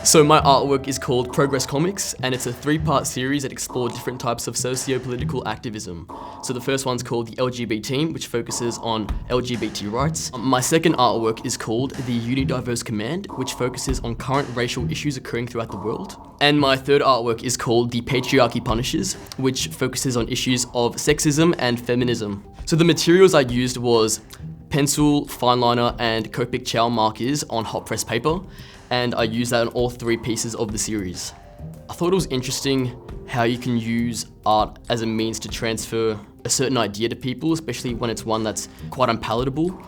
So my artwork is called Progress Comics, and it's a 3-part series that explore different types of socio-political activism. So the first one's called the LGBT, which focuses on LGBT rights. My second artwork is called the Unidiverse Command, which focuses on current racial issues occurring throughout the world. And my third artwork is called the Patriarchy Punishes, which focuses on issues of sexism and feminism. So the materials I used was pencil, fine liner, and Copic Chow markers on hot press paper, and I used that on all 3 pieces of the series. I thought it was interesting how you can use art as a means to transfer a certain idea to people, especially when it's one that's quite unpalatable.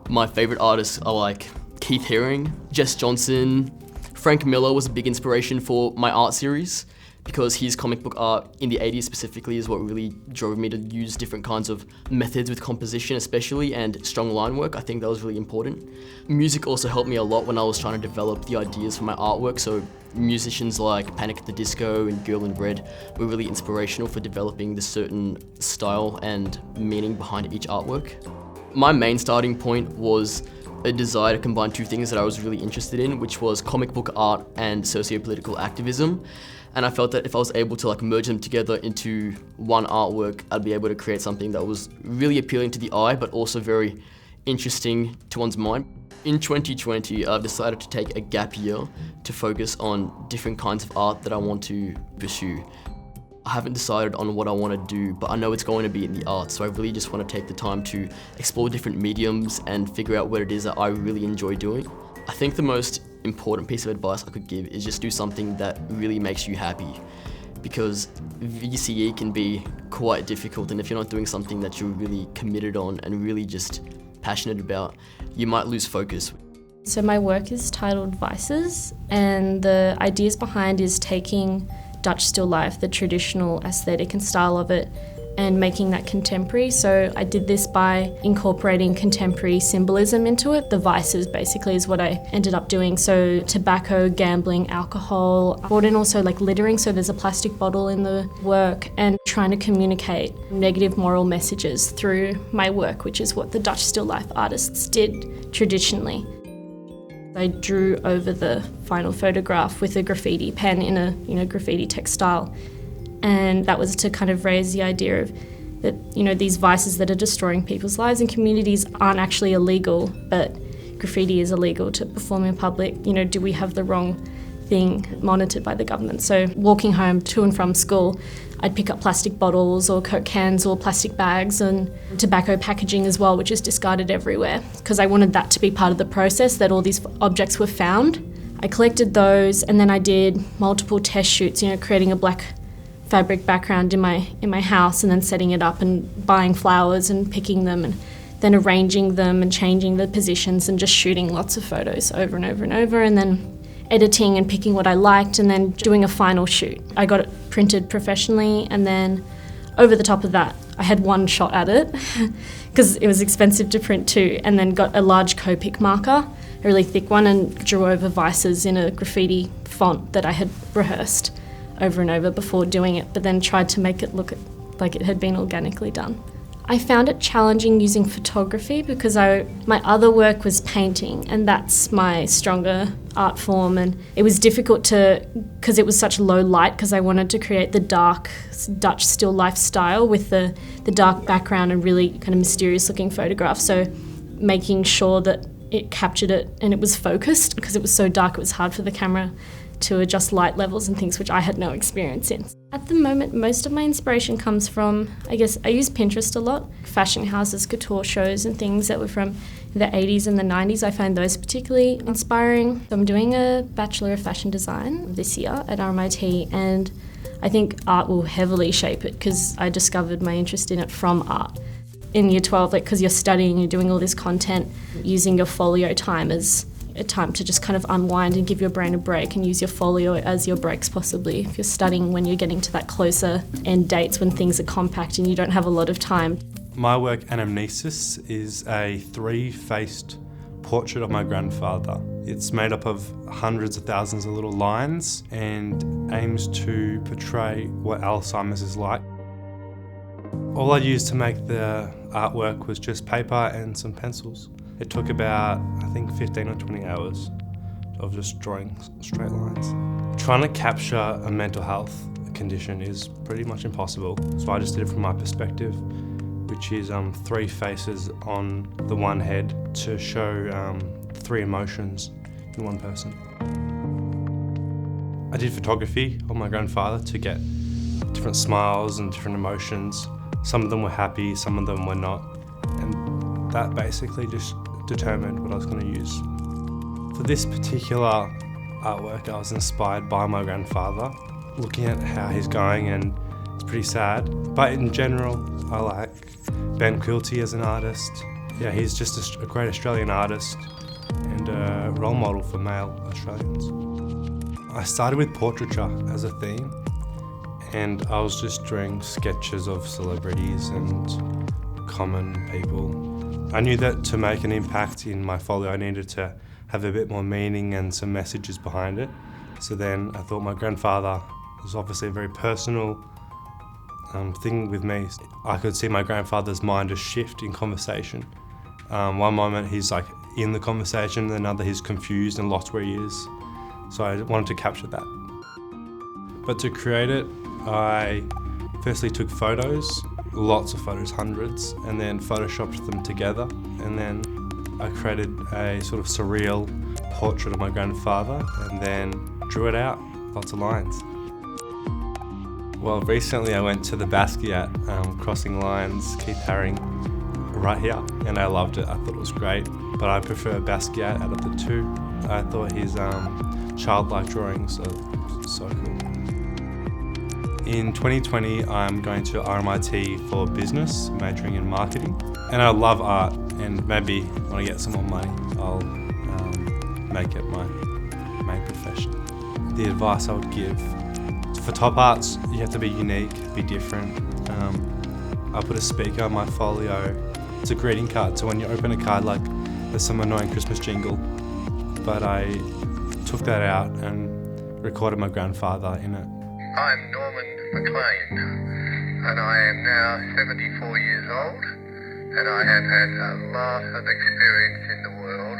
My favorite artists are like Keith Haring, Jess Johnson. Frank Miller was a big inspiration for my art series, because his comic book art in the 80s specifically is what really drove me to use different kinds of methods with composition especially, and strong line work. I think that was really important. Music also helped me a lot when I was trying to develop the ideas for my artwork, so musicians like Panic at the Disco and Girl in Red were really inspirational for developing the certain style and meaning behind each artwork. My main starting point was a desire to combine 2 things that I was really interested in, which was comic book art and socio-political activism. And I felt that if I was able to merge them together into one artwork, I'd be able to create something that was really appealing to the eye, but also very interesting to one's mind. In 2020, I've decided to take a gap year to focus on different kinds of art that I want to pursue. I haven't decided on what I want to do, but I know it's going to be in the arts, so I really just want to take the time to explore different mediums and figure out what it is that I really enjoy doing. I think the most important piece of advice I could give is just do something that really makes you happy, because VCE can be quite difficult, and if you're not doing something that you're really committed on and really just passionate about, you might lose focus. So my work is titled Vices, and the ideas behind is taking Dutch still life, the traditional aesthetic and style of it, and making that contemporary. So I did this by incorporating contemporary symbolism into it. The vices basically is what I ended up doing. So tobacco, gambling, alcohol. I brought in also littering, so there's a plastic bottle in the work, and trying to communicate negative moral messages through my work, which is what the Dutch still life artists did traditionally. I drew over the final photograph with a graffiti pen in a graffiti textile. And that was to kind of raise the idea of that, these vices that are destroying people's lives and communities aren't actually illegal, but graffiti is illegal to perform in public. Do we have the wrong thing monitored by the government? So walking home to and from school, I'd pick up plastic bottles or Coke cans or plastic bags and tobacco packaging as well, which is discarded everywhere, because I wanted that to be part of the process, that all these objects were found. I collected those, and then I did multiple test shoots, creating a black fabric background in my house, and then setting it up and buying flowers and picking them and then arranging them and changing the positions and just shooting lots of photos over and over and over, and then editing and picking what I liked and then doing a final shoot. I got it printed professionally, and then over the top of that I had one shot at it because it was expensive to print too, and then got a large Copic marker, a really thick one, and drew over vices in a graffiti font that I had rehearsed over and over before doing it, but then tried to make it look like it had been organically done. I found it challenging using photography because my other work was painting, and that's my stronger art form, and it was difficult because it was such low light, because I wanted to create the dark Dutch still life style with the dark background and really kind of mysterious looking photographs. So making sure that it captured it and it was focused, because it was so dark it was hard for the camera to adjust light levels and things, which I had no experience in. At the moment, most of my inspiration comes from, I use Pinterest a lot. Fashion houses, couture shows and things that were from the 80s and the 90s. I find those particularly inspiring. I'm doing a Bachelor of Fashion Design this year at RMIT, and I think art will heavily shape it, because I discovered my interest in it from art. In year 12, because you're studying, you're doing all this content, using your folio time as a time to just kind of unwind and give your brain a break, and use your folio as your breaks possibly if you're studying, when you're getting to that closer end dates when things are compact and you don't have a lot of time. My work, Anamnesis, is a 3-faced portrait of my grandfather. It's made up of hundreds of thousands of little lines and aims to portray what Alzheimer's is like. All I used to make the artwork was just paper and some pencils. It took about, 15 or 20 hours. of just drawing straight lines. Trying to capture a mental health condition is pretty much impossible, so I just did it from my perspective, which is 3 faces on the one head to show 3 emotions in one person. I did photography on my grandfather to get different smiles and different emotions. Some of them were happy, some of them were not, and that basically just determined what I was going to use. For this particular artwork, I was inspired by my grandfather, looking at how he's going, and it's pretty sad. But in general, I like Ben Quilty as an artist. Yeah, he's just a great Australian artist and a role model for male Australians. I started with portraiture as a theme, and I was just drawing sketches of celebrities and common people. I knew that to make an impact in my folio, I needed to have a bit more meaning and some messages behind it. So then I thought my grandfather was obviously a very personal thing with me. I could see my grandfather's mind just shift in conversation. One moment he's like in the conversation, and another he's confused and lost where he is. So I wanted to capture that. But to create it, I firstly took photos, lots of photos, hundreds, and then photoshopped them together. And then I created a sort of surreal portrait of my grandfather and then drew it out, lots of lines. Well, recently I went to the Basquiat crossing lines, Keith Haring, right here, and I loved it. I thought it was great, but I prefer Basquiat out of the 2. I thought his childlike drawings are so cool. In 2020, I'm going to RMIT for business, majoring in marketing. And I love art, and maybe when I get some more money, I'll make it my main profession. The advice I would give, for Top Arts, you have to be unique, be different. I put a speaker on my folio. It's a greeting card, so when you open a card, like there's some annoying Christmas jingle. But I took that out and recorded my grandfather in it. I'm Norman McLean, and I am now 74 years old, and I have had a lot of experience in the world.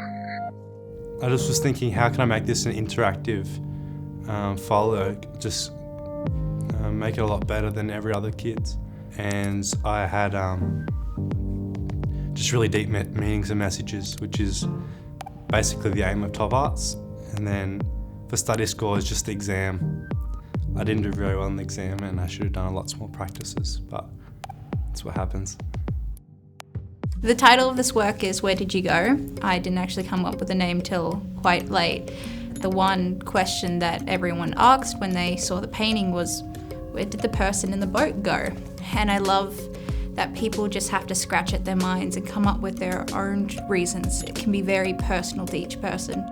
I just was thinking, how can I make this an interactive folio, just make it a lot better than every other kid's. And I had just really deep meanings and messages, which is basically the aim of Top Arts. And then for study scores, just the exam. I didn't do very well in the exam, and I should have done lots more practices, but that's what happens. The title of this work is Where Did You Go? I didn't actually come up with a name till quite late. The one question that everyone asked when they saw the painting was, where did the person in the boat go? And I love that people just have to scratch at their minds and come up with their own reasons. It can be very personal to each person.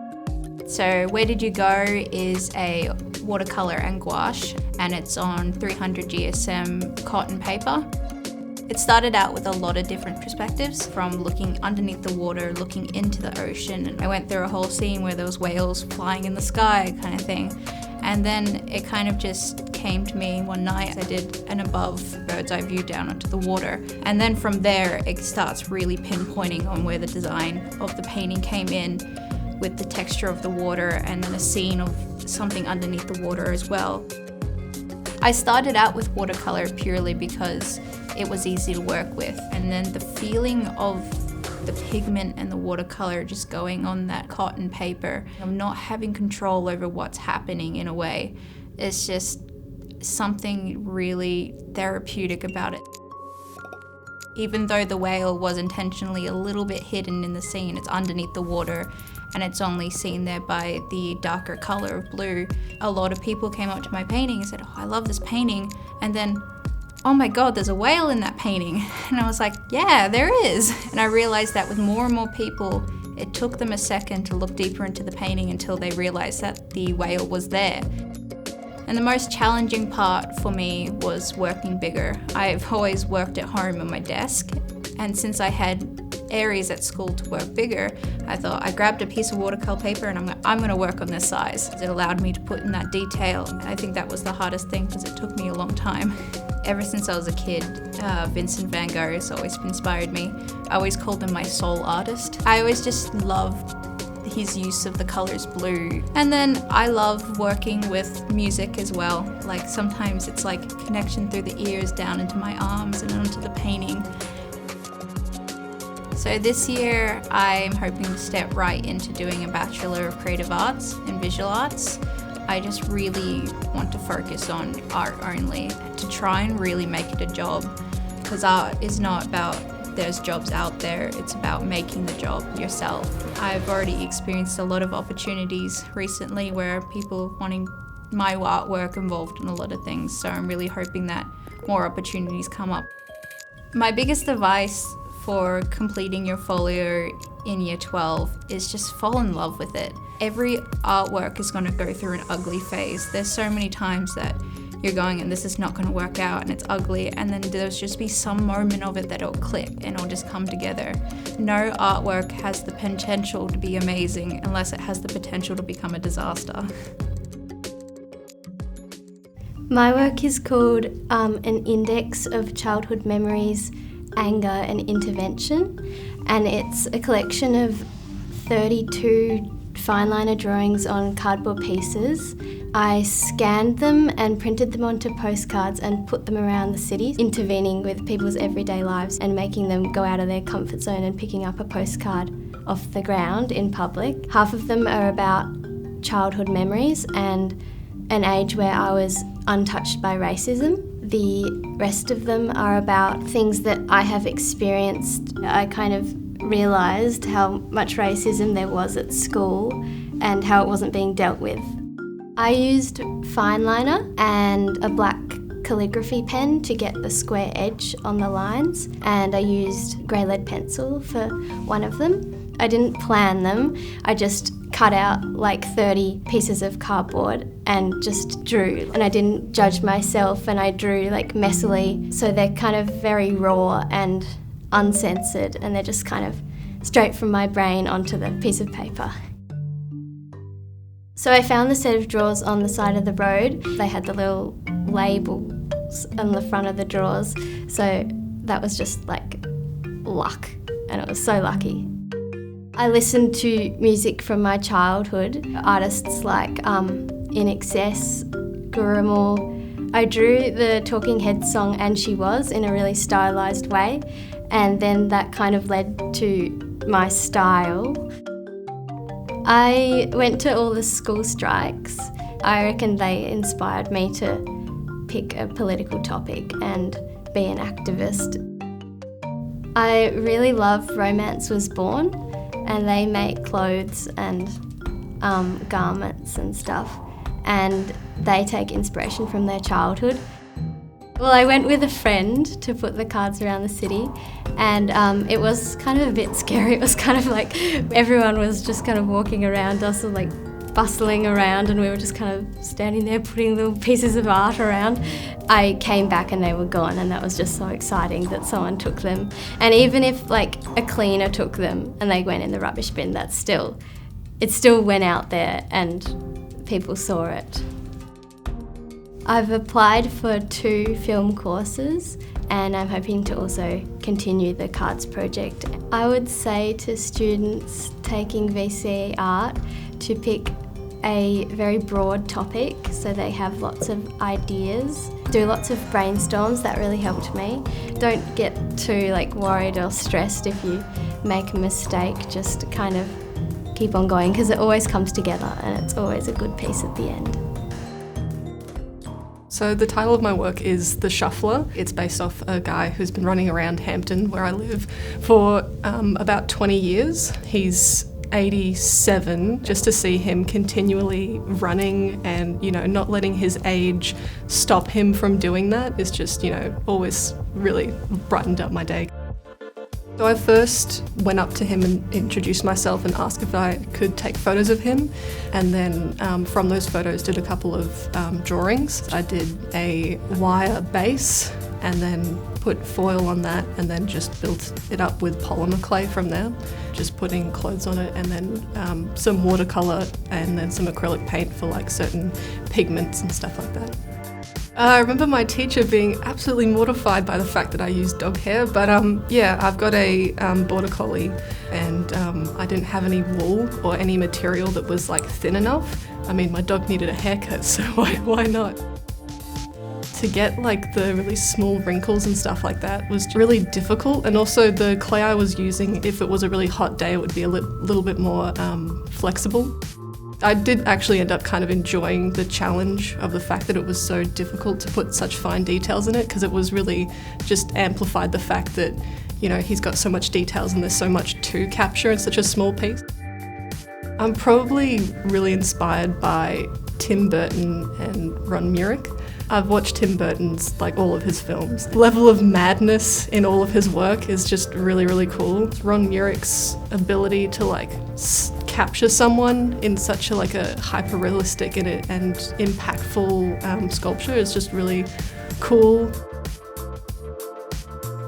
So Where Did You Go is a watercolour and gouache, and it's on 300 GSM cotton paper. It started out with a lot of different perspectives, from looking underneath the water, looking into the ocean, and I went through a whole scene where there was whales flying in the sky kind of thing. And then it kind of just came to me one night. I did an above bird's eye view down onto the water. And then from there, it starts really pinpointing on where the design of the painting came in, with the texture of the water, and then a scene of something underneath the water as well. I started out with watercolor purely because it was easy to work with, and then the feeling of the pigment and the watercolor just going on that cotton paper, of not having control over what's happening in a way, it's just something really therapeutic about it. Even though the whale was intentionally a little bit hidden in the scene, it's underneath the water and it's only seen there by the darker color of blue. A lot of people came up to my painting and said, oh, I love this painting. And then, oh my God, there's a whale in that painting. And I was like, yeah, there is. And I realized that with more and more people, it took them a second to look deeper into the painting until they realized that the whale was there. And the most challenging part for me was working bigger. I've always worked at home on my desk, and since I had areas at school to work bigger, I thought I grabbed a piece of watercolor paper and I'm going to work on this size. It allowed me to put in that detail. I think that was the hardest thing because it took me a long time. Ever since I was a kid, Vincent van Gogh has always inspired me. I always called him my soul artist. I always just loved his use of the colours blue. And then I love working with music as well. Like sometimes it's like a connection through the ears down into my arms and onto the painting. So this year I'm hoping to step right into doing a Bachelor of Creative Arts in Visual Arts. I just really want to focus on art only, to try and really make it a job, because art is not about there's jobs out there, it's about making the job yourself. I've already experienced a lot of opportunities recently where people wanting my artwork involved in a lot of things, so I'm really hoping that more opportunities come up. My biggest advice for completing your folio in year 12 is just fall in love with it. Every artwork is going to go through an ugly phase. There's so many times that you're going and this is not going to work out and it's ugly, and then there's just be some moment of it that it'll click and it'll just come together. No artwork has the potential to be amazing unless it has the potential to become a disaster. My work is called An Index of Childhood Memories, Anger and Intervention, and it's a collection of 32 fine liner drawings on cardboard pieces. I scanned them and printed them onto postcards and put them around the city, intervening with people's everyday lives and making them go out of their comfort zone and picking up a postcard off the ground in public. Half of them are about childhood memories and an age where I was untouched by racism. The rest of them are about things that I have experienced. I kind of realised how much racism there was at school and how it wasn't being dealt with. I used fine liner and a black calligraphy pen to get the square edge on the lines, and I used grey lead pencil for one of them. I didn't plan them, I just cut out like 30 pieces of cardboard and just drew, and I didn't judge myself, and I drew like messily, so they're kind of very raw and uncensored, and they're just kind of straight from my brain onto the piece of paper. So I found the set of drawers on the side of the road. They had the little labels on the front of the drawers, so that was just like luck, and it was so lucky. I listened to music from my childhood, artists like In Excess, Gurumul. I drew the Talking Heads song And She Was in a really stylised way, and then that kind of led to my style. I went to all the school strikes. I reckon they inspired me to pick a political topic and be an activist. I really love Romance Was Born, and they make clothes and garments and stuff, and they take inspiration from their childhood. Well, I went with a friend to put the cards around the city, and it was kind of a bit scary. It was kind of like everyone was just kind of walking around us, or like bustling around, and we were just kind of standing there putting little pieces of art around. I came back and they were gone, and that was just so exciting that someone took them. And even if like a cleaner took them and they went in the rubbish bin, it still went out there and people saw it. I've applied for 2 film courses, and I'm hoping to also continue the cards project. I would say to students taking VCE art to pick a very broad topic so they have lots of ideas. Do lots of brainstorms, that really helped me. Don't get too worried or stressed if you make a mistake, just kind of keep on going, because it always comes together and it's always a good piece at the end. So the title of my work is The Shuffler. It's based off a guy who's been running around Hampton, where I live, for about 20 years. He's 87. Just to see him continually running and, not letting his age stop him from doing that is just, always really brightened up my day. So I first went up to him and introduced myself and asked if I could take photos of him, and then from those photos did a couple of drawings. I did a wire base and then put foil on that, and then just built it up with polymer clay from there, just putting clothes on it, and then some watercolour and then some acrylic paint for certain pigments and stuff like that. I remember my teacher being absolutely mortified by the fact that I used dog hair, but yeah, I've got a border collie, and I didn't have any wool or any material that was like thin enough. I mean, my dog needed a haircut, so why not? To get like the really small wrinkles and stuff like that was really difficult, and also the clay I was using, if it was a really hot day, it would be a little bit more flexible. I did actually end up kind of enjoying the challenge of the fact that it was so difficult to put such fine details in it, because it was really just amplified the fact that, you know, he's got so much details and there's so much to capture in such a small piece. I'm probably really inspired by Tim Burton and Ron Murik. I've watched Tim Burton's, like, all of his films. The level of madness in all of his work is just really, really cool. Ron Murik's ability to like capture someone in such a like a hyper-realistic and impactful sculpture is just really cool.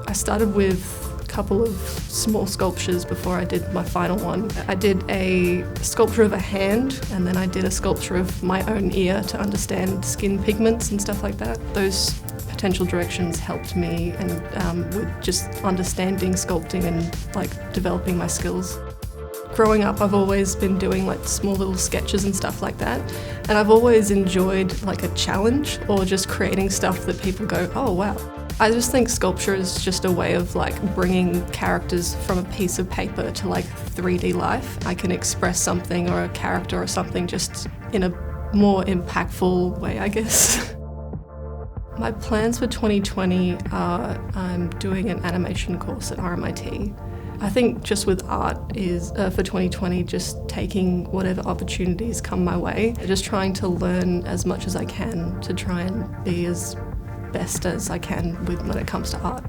I started with a couple of small sculptures before I did my final one. I did a sculpture of a hand, and then I did a sculpture of my own ear to understand skin pigments and stuff like that. Those potential directions helped me and with just understanding sculpting and like developing my skills. Growing up, I've always been doing like small little sketches and stuff like that, and I've always enjoyed like a challenge or just creating stuff that people go, oh wow. I just think sculpture is just a way of like bringing characters from a piece of paper to like 3D life. I can express something or a character or something just in a more impactful way, I guess. My plans for 2020 are I'm doing an animation course at RMIT. I think just with art is, for 2020, just taking whatever opportunities come my way, just trying to learn as much as I can to try and be as best as I can when it comes to art.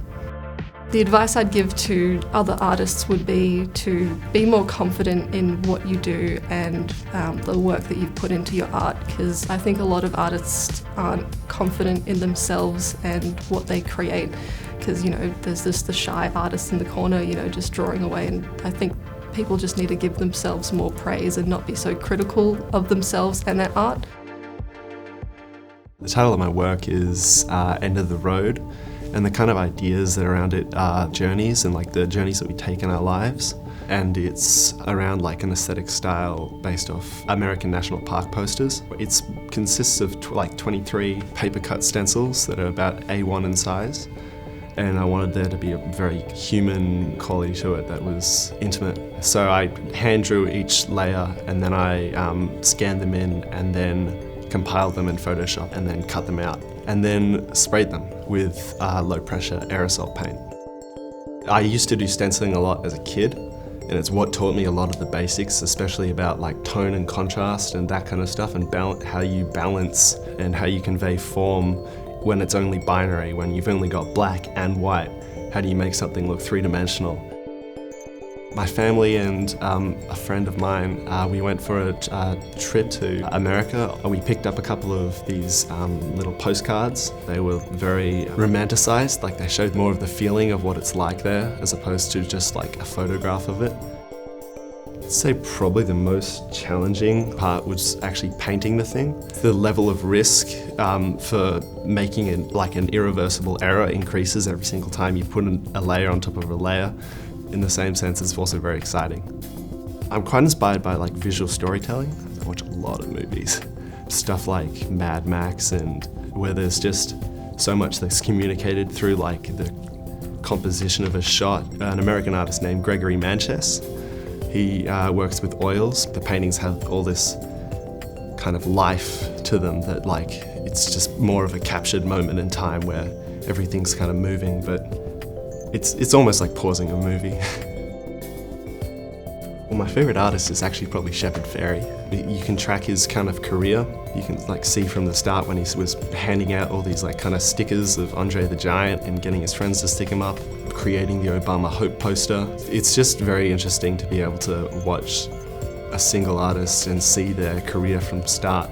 The advice I'd give to other artists would be to be more confident in what you do and the work that you've put into your art, because I think a lot of artists aren't confident in themselves and what they create, because, you know, there's the shy artist in the corner, you know, just drawing away, and I think people just need to give themselves more praise and not be so critical of themselves and their art. The title of my work is End of the Road, and the kind of ideas that are around it are journeys and like the journeys that we take in our lives. And it's around like an aesthetic style based off American National Park posters. It consists of like 23 paper cut stencils that are about A1 in size. And I wanted there to be a very human quality to it that was intimate. So I hand drew each layer, and then I scanned them in, and then compiled them in Photoshop, and then cut them out, and then sprayed them with low pressure aerosol paint. I used to do stenciling a lot as a kid, and it's what taught me a lot of the basics, especially about like tone and contrast and that kind of stuff, and how you balance and how you convey form when it's only binary, when you've only got black and white. How do you make something look three-dimensional? My family and a friend of mine, we went for a trip to America. We picked up a couple of these little postcards. They were very romanticized, like they showed more of the feeling of what it's like there, as opposed to just like a photograph of it. I'd say probably the most challenging part was actually painting the thing. The level of risk for making it like an irreversible error increases every single time you put a layer on top of a layer. In the same sense, it's also very exciting. I'm quite inspired by like visual storytelling. I watch a lot of movies. Stuff like Mad Max, and where there's just so much that's communicated through like the composition of a shot. An American artist named Gregory Manchess, he works with oils. The paintings have all this kind of life to them that like, it's just more of a captured moment in time where everything's kind of moving, but it's almost like pausing a movie. Well, my favourite artist is actually probably Shepard Fairey. You can track his kind of career. You can like see from the start when he was handing out all these like kind of stickers of Andre the Giant and getting his friends to stick him up, creating the Obama Hope poster. It's just very interesting to be able to watch a single artist and see their career from start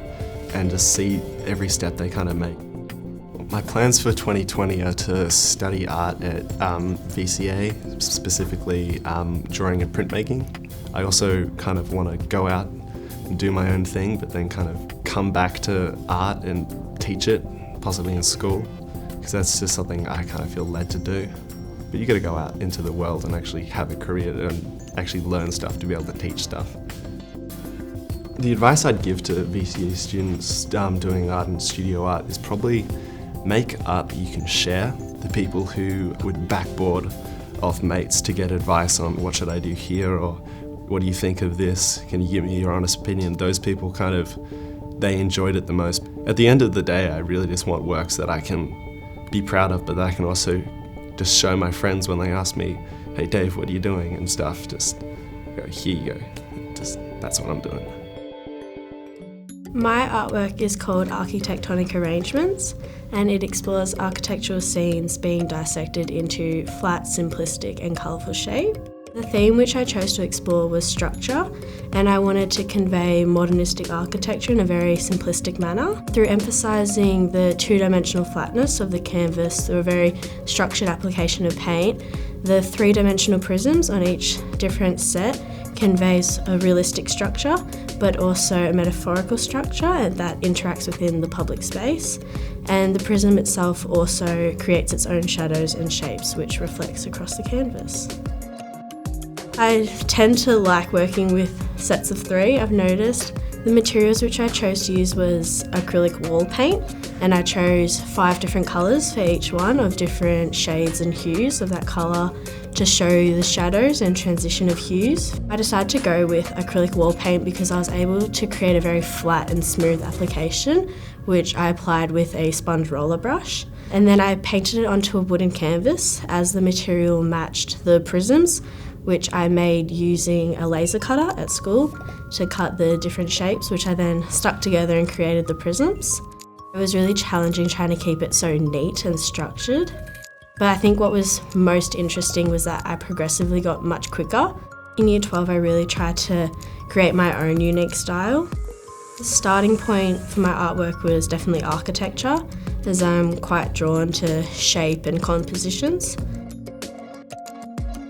and to see every step they kind of make. My plans for 2020 are to study art at VCA, specifically drawing and printmaking. I also kind of want to go out and do my own thing, but then kind of come back to art and teach it possibly in school, because that's just something I kind of feel led to do. But you got to go out into the world and actually have a career and actually learn stuff to be able to teach stuff. The advice I'd give to VCE students doing art and studio art is probably make art that you can share. The people who would backboard off mates to get advice on what should I do here, or what do you think of this, can you give me your honest opinion, those people they enjoyed it the most. At the end of the day, I really just want works that I can be proud of, but that I can also just show my friends when they ask me, hey Dave, what are you doing and stuff, just go, here you go, just that's what I'm doing. My artwork is called Architectonic Arrangements, and it explores architectural scenes being dissected into flat, simplistic and colourful shape. The theme which I chose to explore was structure, and I wanted to convey modernistic architecture in a very simplistic manner through emphasising the two-dimensional flatness of the canvas through a very structured application of paint. The three-dimensional prisms on each different set conveys a realistic structure, but also a metaphorical structure that interacts within the public space. And the prism itself also creates its own shadows and shapes, which reflects across the canvas. I tend to like working with sets of 3, I've noticed. The materials which I chose to use was acrylic wall paint, and I chose 5 different colours for each one of different shades and hues of that colour to show the shadows and transition of hues. I decided to go with acrylic wall paint because I was able to create a very flat and smooth application, which I applied with a sponge roller brush. And then I painted it onto a wooden canvas as the material matched the prisms, which I made using a laser cutter at school to cut the different shapes, which I then stuck together and created the prisms. It was really challenging trying to keep it so neat and structured. But I think what was most interesting was that I progressively got much quicker. In Year 12, I really tried to create my own unique style. The starting point for my artwork was definitely architecture, as I'm quite drawn to shape and compositions.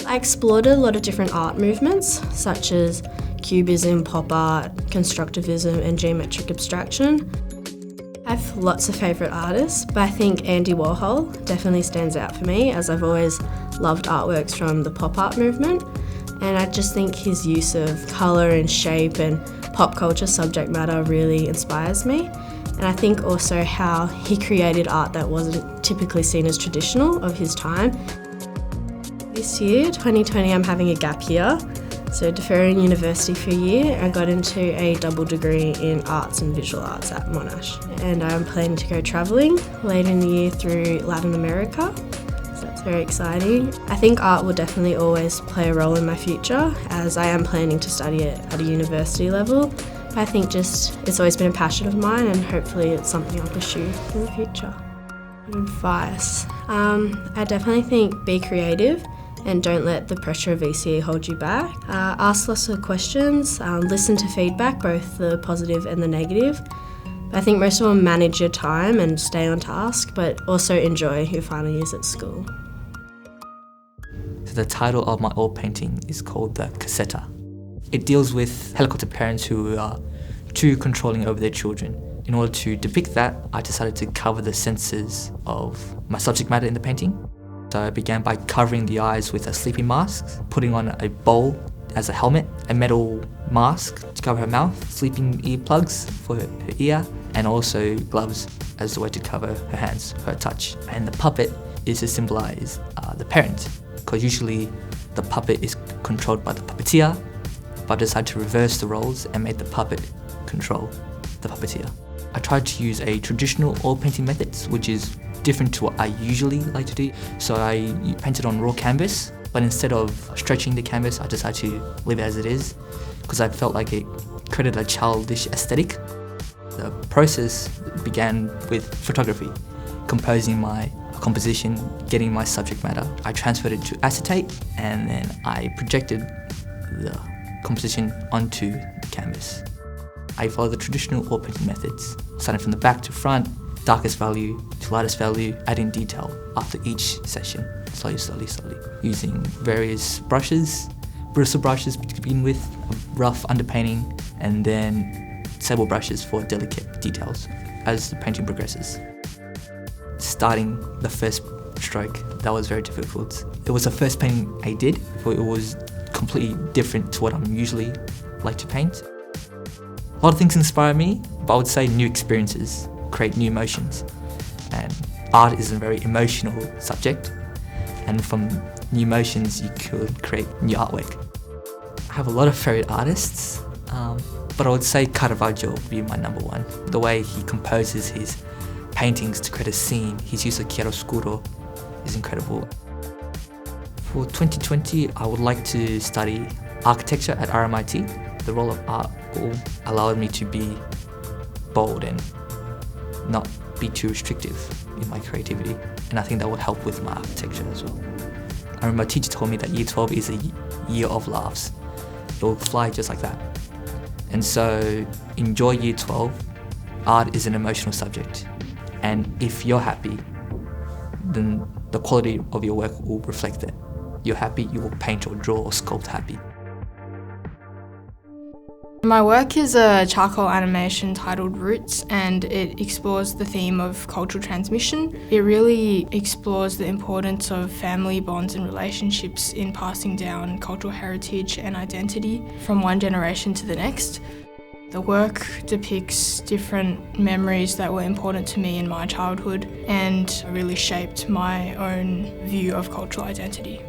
I explored a lot of different art movements, such as cubism, pop art, constructivism and geometric abstraction. I have lots of favourite artists, but I think Andy Warhol definitely stands out for me, as I've always loved artworks from the pop art movement, and I just think his use of colour and shape and pop culture subject matter really inspires me. And I think also how he created art that wasn't typically seen as traditional of his time. This year, 2020, I'm having a gap year, so deferring university for a year. I got into a double degree in arts and visual arts at Monash, and I'm planning to go travelling later in the year through Latin America, so that's very exciting. I think art will definitely always play a role in my future, as I am planning to study it at a university level. But I think just it's always been a passion of mine, and hopefully it's something I'll pursue in the future. Advice. I definitely think be creative and don't let the pressure of VCE hold you back. Ask lots of questions, listen to feedback, both the positive and the negative. But I think most of all, manage your time and stay on task, but also enjoy your final years at school. So the title of my oil painting is called The Cassetta. It deals with helicopter parents who are too controlling over their children. In order to depict that, I decided to cover the senses of my subject matter in the painting. So I began by covering the eyes with a sleeping mask, putting on a bowl as a helmet, a metal mask to cover her mouth, sleeping earplugs for her ear, and also gloves as a way to cover her hands for her touch. And the puppet is to symbolize the parent, because usually the puppet is controlled by the puppeteer, but I decided to reverse the roles and made the puppet control the puppeteer. I tried to use a traditional oil painting methods, which is different to what I usually like to do. So I painted on raw canvas, but instead of stretching the canvas, I decided to leave it as it is, because I felt like it created a childish aesthetic. The process began with photography, composing my composition, getting my subject matter. I transferred it to acetate, and then I projected the composition onto the canvas. I followed the traditional oil painting methods, starting from the back to front, darkest value to lightest value, adding detail after each session, slowly, using various brushes, bristle brushes to begin with, rough underpainting, and then sable brushes for delicate details as the painting progresses. starting the first stroke, that was very difficult. It was the first painting I did, but it was completely different to what I'm usually like to paint. A lot of things inspire me, but I would say new experiences create new emotions. And art is a very emotional subject, and from new emotions you could create new artwork. I have a lot of favourite artists, but I would say Caravaggio would be my number one. The way he composes his paintings to create a scene, his use of chiaroscuro is incredible. For 2020, I would like to study architecture at RMIT. The role of art will allow me to be bold and not be too restrictive in my creativity, and I think that would help with my architecture as well. I remember my teacher told me that year 12 is a year of laughs. It will fly just like that. And so enjoy year 12. Art is an emotional subject, and if you're happy, then the quality of your work will reflect that. You're happy, you will paint or draw or sculpt happy. My work is a charcoal animation titled Roots, and it explores the theme of cultural transmission. It really explores the importance of family bonds and relationships in passing down cultural heritage and identity from one generation to the next. The work depicts different memories that were important to me in my childhood and really shaped my own view of cultural identity.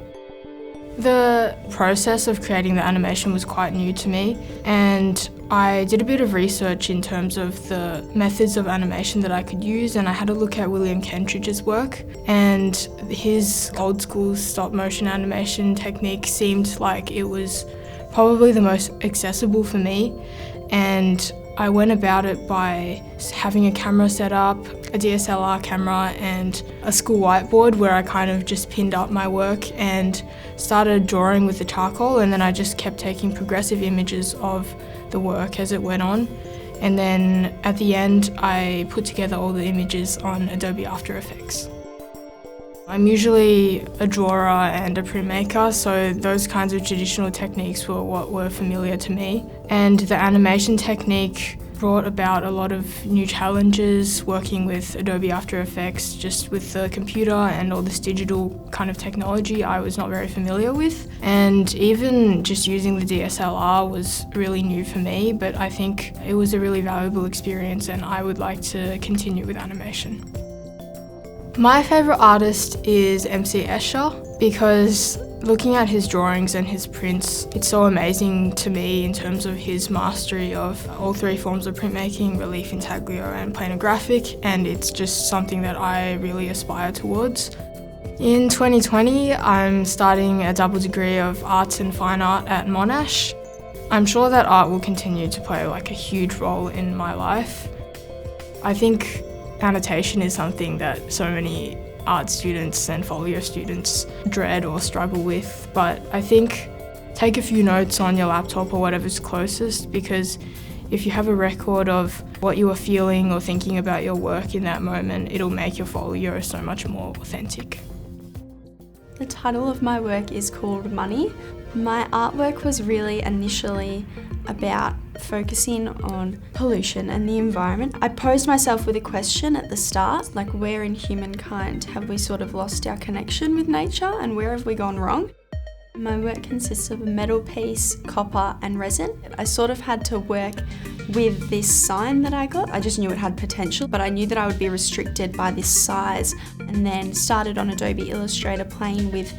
The process of creating the animation was quite new to me, and I did a bit of research in terms of the methods of animation that I could use, and I had a look at William Kentridge's work, and his old school stop motion animation technique seemed like it was probably the most accessible for me, and I went about it by having a camera set up, a DSLR camera and a school whiteboard where I kind of just pinned up my work and started drawing with the charcoal, and then I just kept taking progressive images of the work as it went on. And then at the end I put together all the images on Adobe After Effects. I'm usually a drawer and a printmaker, so those kinds of traditional techniques were what were familiar to me. And the animation technique brought about a lot of new challenges working with Adobe After Effects, just with the computer and all this digital kind of technology I was not very familiar with. And even just using the DSLR was really new for me, but I think it was a really valuable experience and I would like to continue with animation. My favourite artist is MC Escher because looking at his drawings and his prints, it's so amazing to me in terms of his mastery of all three forms of printmaking, relief, intaglio and planographic, and it's just something that I really aspire towards. In 2020, I'm starting a double degree of Arts and Fine Art at Monash. I'm sure that art will continue to play like a huge role in my life. I think annotation is something that so many art students and folio students dread or struggle with, but I think take a few notes on your laptop or whatever's closest, because if you have a record of what you are feeling or thinking about your work in that moment, it'll make your folio so much more authentic. The title of my work is called Money. My artwork was really initially about focusing on pollution and the environment. I posed myself with a question at the start, like where in humankind have we sort of lost our connection with nature and where have we gone wrong? My work consists of a metal piece, copper and resin. I sort of had to work with this sign that I got. I just knew it had potential, but I knew that I would be restricted by this size, and then started on Adobe Illustrator playing with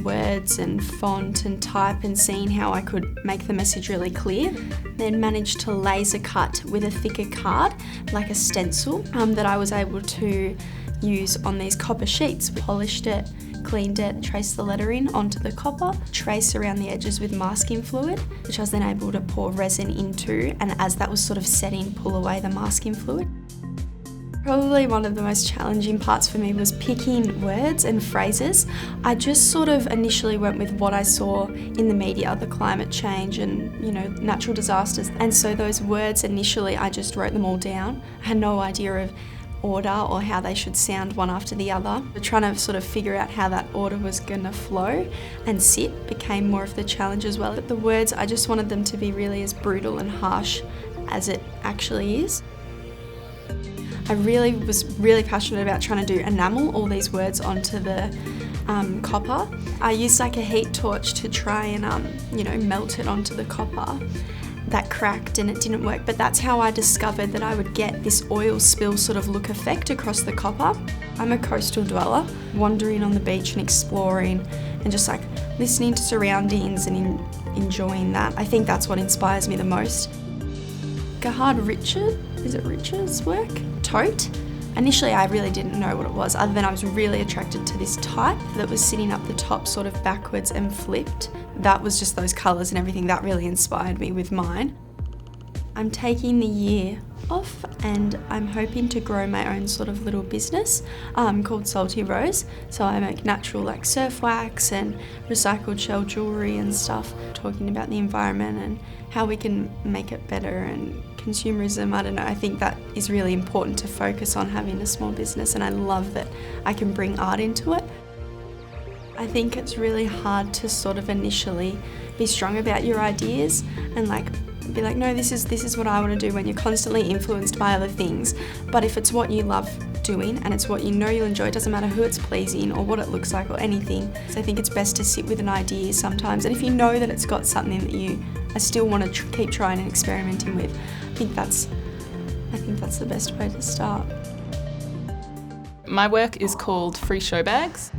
words and font and type and seeing how I could make the message really clear. Then managed to laser cut with a thicker card, like a stencil, that I was able to use on these copper sheets. Polished it, cleaned it, traced the lettering onto the copper, trace around the edges with masking fluid, which I was then able to pour resin into, and as that was sort of setting, pull away the masking fluid. Probably one of the most challenging parts for me was picking words and phrases. I just sort of initially went with what I saw in the media, the climate change and, natural disasters. And so those words initially, I just wrote them all down. I had no idea of order or how they should sound one after the other. But trying to sort of figure out how that order was gonna flow and sit became more of the challenge as well. But the words, I just wanted them to be really as brutal and harsh as it actually is. I really was really passionate about trying to do enamel all these words onto the copper. I used like a heat torch to try and melt it onto the copper. That cracked and it didn't work, but that's how I discovered that I would get this oil spill sort of look effect across the copper. I'm a coastal dweller, wandering on the beach and exploring and just like listening to surroundings and enjoying that. I think that's what inspires me the most. Gerhard Richter's work? Tote? Initially I really didn't know what it was, other than I was really attracted to this type that was sitting up the top sort of backwards and flipped. That was just those colours and everything that really inspired me with mine. I'm taking the year off and I'm hoping to grow my own sort of little business called Salty Rose. So I make natural like surf wax and recycled shell jewellery and stuff, talking about the environment and how we can make it better and consumerism. I don't know, I think that is really important to focus on having a small business, and I love that I can bring art into it. I think it's really hard to sort of initially be strong about your ideas and like be like, no, this is what I want to do, when you're constantly influenced by other things. But if it's what you love doing and it's what you know you'll enjoy, it doesn't matter who it's pleasing or what it looks like or anything. So I think it's best to sit with an idea sometimes, and if you know that it's got something that I still want to keep trying and experimenting with, I think that's the best way to start. My work is called Free Show Bags.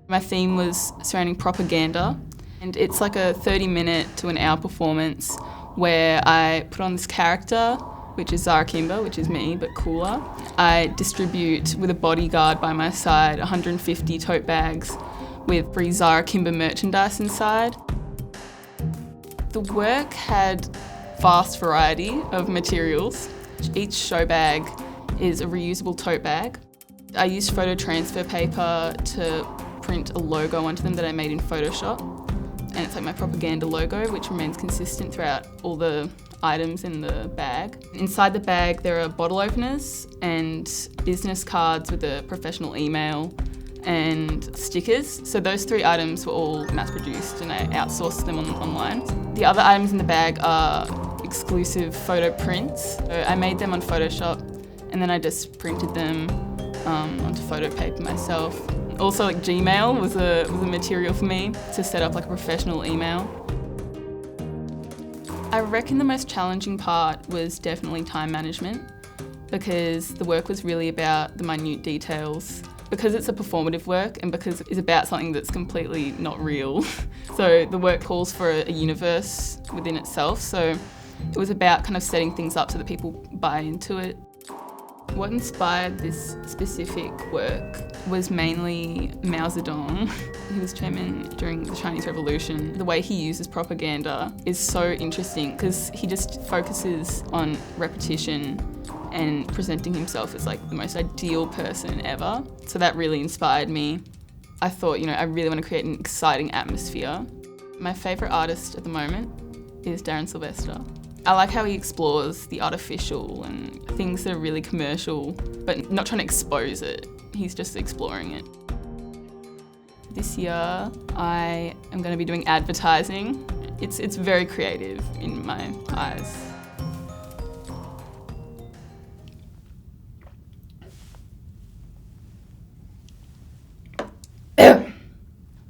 My theme was surrounding propaganda, and it's like a 30-minute to an hour performance where I put on this character, which is ZARA KIMBER, which is me, but cooler. I distribute, with a bodyguard by my side, 150 tote bags with free ZARA KIMBER merchandise inside. The work had vast variety of materials. Each show bag is a reusable tote bag. I used photo transfer paper to print a logo onto them that I made in Photoshop. And it's like my propaganda logo, which remains consistent throughout all the items in the bag. Inside the bag there are bottle openers and business cards with a professional email and stickers. So those 3 items were all mass-produced and I outsourced them online. The other items in the bag are exclusive photo prints. So I made them on Photoshop and then I just printed them onto photo paper myself. Also, like Gmail was a material for me to set up like a professional email. I reckon the most challenging part was definitely time management, because the work was really about the minute details. Because it's a performative work and because it's about something that's completely not real. So the work calls for a universe within itself. So it was about kind of setting things up so that people buy into it. What inspired this specific work was mainly Mao Zedong. He was chairman during the Chinese Revolution. The way he uses propaganda is so interesting because he just focuses on repetition and presenting himself as like the most ideal person ever. So that really inspired me. I thought, I really want to create an exciting atmosphere. My favourite artist at the moment is Darren Sylvester. I like how he explores the artificial and things that are really commercial, but not trying to expose it. He's just exploring it. This year, I am going to be doing advertising. It's very creative in my eyes.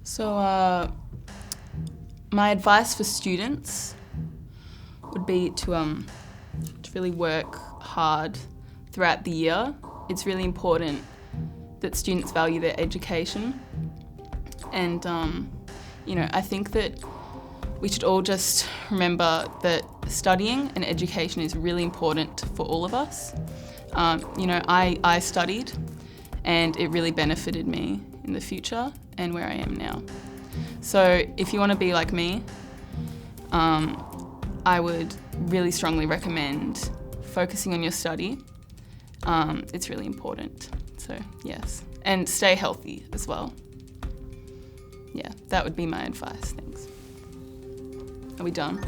So, my advice for students would be to really work hard throughout the year. It's really important that students value their education, and I think that we should all just remember that studying and education is really important for all of us. I studied and it really benefited me in the future and where I am now. So if you want to be like me, I would really strongly recommend focusing on your study. It's really important. So yes, and stay healthy as well. Yeah, that would be my advice. Thanks. Are we done?